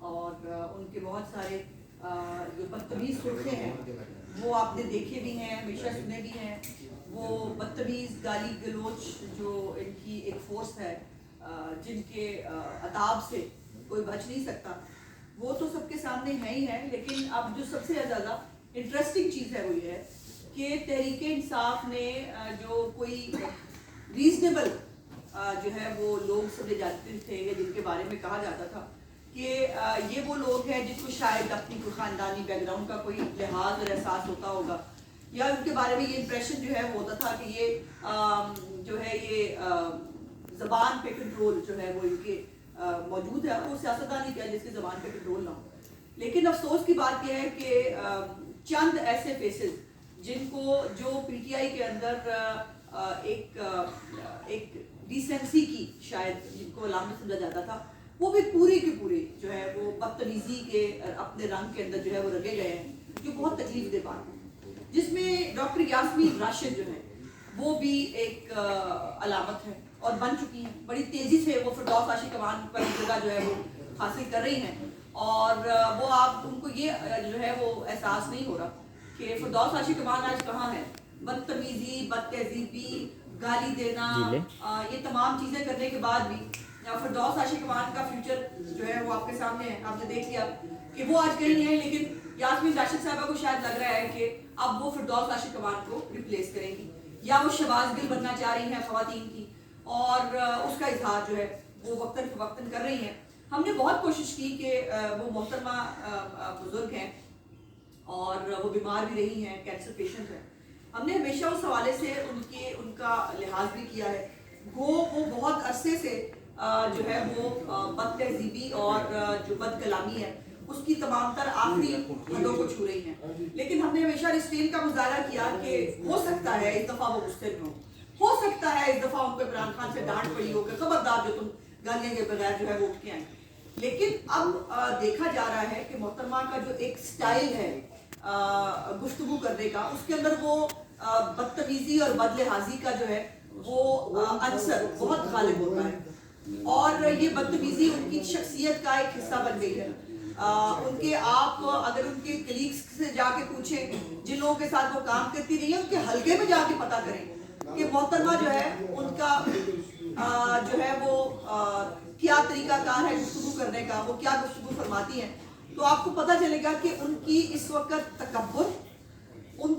اور ان کے بہت سارے جو بدتمیز سرخے ہیں وہ آپ نے دیکھے بھی ہیں، ہمیشہ سنے بھی ہیں. وہ بدتمیز گالی گلوچ جو ان کی ایک فورس ہے جن کے عذاب سے کوئی بچ نہیں سکتا، وہ تو سب کے سامنے ہے ہی ہے. لیکن اب جو سب سے زیادہ انٹرسٹنگ چیز ہے وہ یہ ہے کہ تحریک انصاف نے جو کوئی ریزنیبل جو ہے وہ لوگ سمجھے جاتے تھے یا جن کے بارے میں کہا جاتا تھا کہ یہ وہ لوگ ہیں جن کو شاید اپنی کوئی خاندانی بیک گراؤنڈ کا کوئی لحاظ اور احساس ہوتا ہوگا، یا ان کے بارے میں یہ امپریشن جو ہے وہ ہوتا تھا کہ یہ جو ہے یہ زبان پہ کنٹرول جو ہے وہ ان کے موجود ہے. وہ سیاستدان ہی کیا جس کی زبان پہ کنٹرول نہ ہو. لیکن افسوس کی بات یہ ہے کہ چند ایسے فیسز جن کو جو پی ٹی آئی کے اندر ایک ڈیسنسی کی شاید جن کو علامت سمجھا جاتا تھا، وہ بھی پورے کے پورے جو ہے وہ بدتمیزی کے اپنے رنگ کے اندر جو ہے وہ رگے گئے ہیں، جو بہت تکلیف دہ بات ہے. جس میں ڈاکٹر یاسمین راشد جو ہے وہ بھی ایک علامت ہے اور بن چکی ہیں. بڑی تیزی سے وہ فردوس عاشق امان پر جگہ جو ہے وہ حاصل کر رہی ہیں، اور وہ آپ ان کو یہ جو ہے وہ احساس نہیں ہو رہا کہ فردوس عاشق امان آج کہاں ہے. بدتمیزی، بد تہذیبی، گالی دینا، یہ تمام چیزیں کرنے کے بعد بھی فردوس عاشق امان کا فیوچر جو ہے وہ آپ کے سامنے ہے. آپ نے دیکھ لیا کہ وہ آج کہیں ہیں، لیکن یاسمین راشد صاحبہ کو شاید لگ رہا ہے کہ اب وہ فردوس عاشق امان کو ریپلیس کریں گی، یا وہ شہباز گل بننا چاہ رہی ہیں خواتین کی، اور اس کا اظہار جو ہے وہ وقتاً فوقتاً کر رہی ہیں. ہم نے بہت کوشش کی کہ وہ محترمہ بزرگ ہیں اور وہ بیمار بھی رہی ہیں، کینسر پیشنٹ ہیں. ہم نے ہمیشہ اس حوالے سے ان کا لحاظ بھی کیا ہے. وہ بہت عرصے سے جو ہے وہ بد تہذیبی اور جو بد کلامی ہے اس کی تمام تر آخری حدوں کو چھو رہی ہیں. لیکن ہم نے ہمیشہ ریسٹرین کا مظاہرہ کیا کہ ہو سکتا ہے اس دفعہ وہ غصے میں ہو سکتا ہے اس دفعہ ان کو عمران خان سے ڈانٹ پڑی ہو کہ خبردار جو تم گالیاں کے بغیر جو ہے وہ اٹھ کے آئیں. لیکن اب دیکھا جا رہا ہے کہ محترمہ کا جو ایک سٹائل ہے گفتگو کرنے کا، اس کے اندر وہ بدتمیزی اور بد لحاظی کا جو ہے وہ عنصر بہت غالب ہوتا ہے، اور یہ بدتمیزی ان کی شخصیت کا ایک حصہ بن گئی ہے. ان کے آپ اگر ان کے کلیگز سے جا کے پوچھیں جن لوگوں کے ساتھ وہ کام کرتی رہی ہیں، ان کے حلقے میں جا کے پتہ کریں کہ محترمہ جو ہے ان کا جو ہے وہ کیا طریقہ کار ہے گفتگو کرنے کا، وہ کیا گفتگو فرماتی ہیں، تو آپ کو پتہ چلے گا کہ ان کی اس وقت تکبر، ان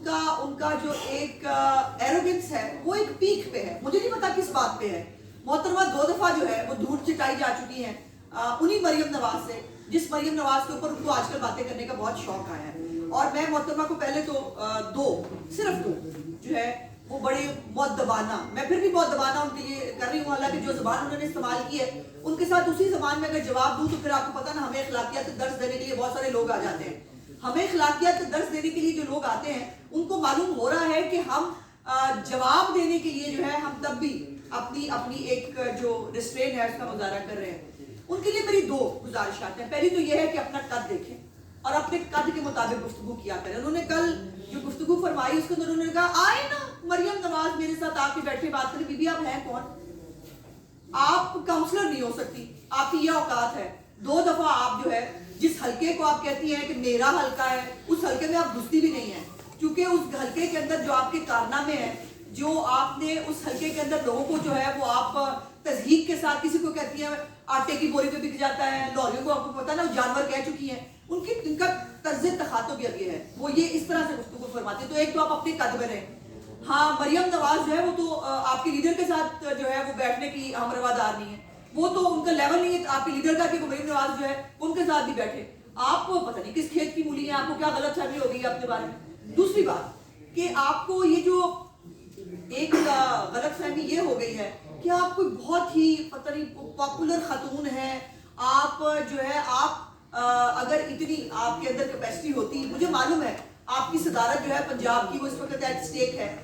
کا جو ایک ایروگنس ہے وہ ایک پیک پہ ہے. مجھے نہیں پتا کس بات پہ ہے. محترمہ 2 دفعہ جو ہے وہ دھوڑ چٹائی جا چکی ہیں انہی مریم نواز سے، جس مریم نواز کے اوپر ان کو آج کل باتیں کرنے کا بہت شوق آیا ہے. اور میں محترمہ کو پہلے تو صرف دو جو ہے وہ بڑے مؤدبانہ، میں پھر بھی مؤدبانہ ان کے لیے کر رہی ہوں، حالانکہ جو زبان انہوں نے استعمال کی ہے ان کے ساتھ اسی زبان میں اگر جواب دوں تو پھر آپ کو پتہ نا، ہمیں اخلاقیات درس دینے کے لیے بہت سارے لوگ آ جاتے ہیں. ہمیں اخلاقیات درس دینے کے لیے جو لوگ آتے ہیں ان کو معلوم ہو رہا ہے کہ ہم جواب دینے کے لیے جو ہے ہم تب بھی اپنی ایک جو ریسٹرین ہے اس کا مظاہرہ کر رہے ہیں. ان کے لیے میری 2 گزارشات ہیں. پہلی تو یہ ہے کہ اپنا قد دیکھیں اور اپنے قد کے مطابق گفتگو کیا کریں. انہوں نے کل جو گفتگو فرمائی اس کے اندر انہوں نے کہا آئے نا مریم نواز میرے ساتھ آ کے بیٹھے بات کریں. بی بی آپ ہیں کون؟ آپ کاؤنسلر نہیں ہو سکتی، آپ کی یہ اوقات ہے. 2 دفعہ آپ جو ہے جس حلقے کو آپ کہتی ہیں کہ میرا حلقہ ہے، اس حلقے میں آپ گھستی بھی نہیں ہیں، کیونکہ اس حلقے کے اندر جو آپ کے کارنامے ہیں، جو آپ نے اس حلقے کے اندر لوگوں کو جو ہے وہ آپ تضحیق کے ساتھ، کسی کو کہتی ہیں آٹے کی بوری پہ بک جاتا ہے، لوریوں کو آپ کو پتہ نا وہ جانور کہہ چکی ہیں. ان کا طرز تخاطب بھی اب یہ ہے، وہ یہ اس طرح سے گفتگو فرماتے ہیں. تو ایک تو آپ اپنے قد میں رہیں. ہاں مریم نواز جو ہے وہ تو آپ کے لیڈر کے ساتھ جو ہے وہ بیٹھنے کی ہم روادار نہیں ہے، وہ تو ان کا لیول نہیں ہے آپ کے لیڈر کا کہ مریم نواز جو ہے ان کے ساتھ بھی بیٹھے. آپ کو پتہ نہیں کس کھیت کی مولی ہیں، آپ کو کیا غلط فہمی ہو گئی ہے اپنے بارے میں. دوسری بات کہ آپ کو یہ جو ایک غلط فہمی یہ ہو گئی ہے کہ آپ کوئی بہت ہی پتہ نہیں پاپولر خاتون ہے. آپ جو ہے آپ اگر اتنی آپ کے اندر کیپیسٹی ہوتی، مجھے معلوم ہے آپ کی صدارت جو ہے پنجاب کی وہ اس وقت ایٹ سٹیک ہے،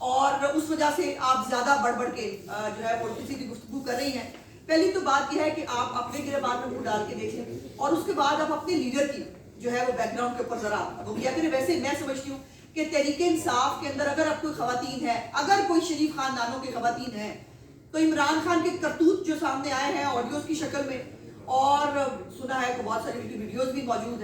اور اس وجہ سے آپ زیادہ بڑھ بڑھ کے جو ہے پولیٹیسی کی گفتگو کر رہی ہیں. پہلی تو بات یہ ہے کہ آپ اپنے گربان میں منہ ڈال کے دیکھیں، اور اس کے بعد آپ اپنے لیڈر کی جو ہے وہ بیک گراؤنڈ کے اوپر ذرا وہ کیا کریں. ویسے میں سمجھتی ہوں کہ تحریک انصاف کے اندر اگر اب کوئی خواتین ہے، اگر کوئی شریف خاندانوں کی خواتین ہیں، تو عمران خان کے کرتوت جو سامنے آئے ہیں آڈیوز کی شکل میں، اور سنا ہے کہ بہت ساری ان کی ویڈیوز بھی موجود ہیں.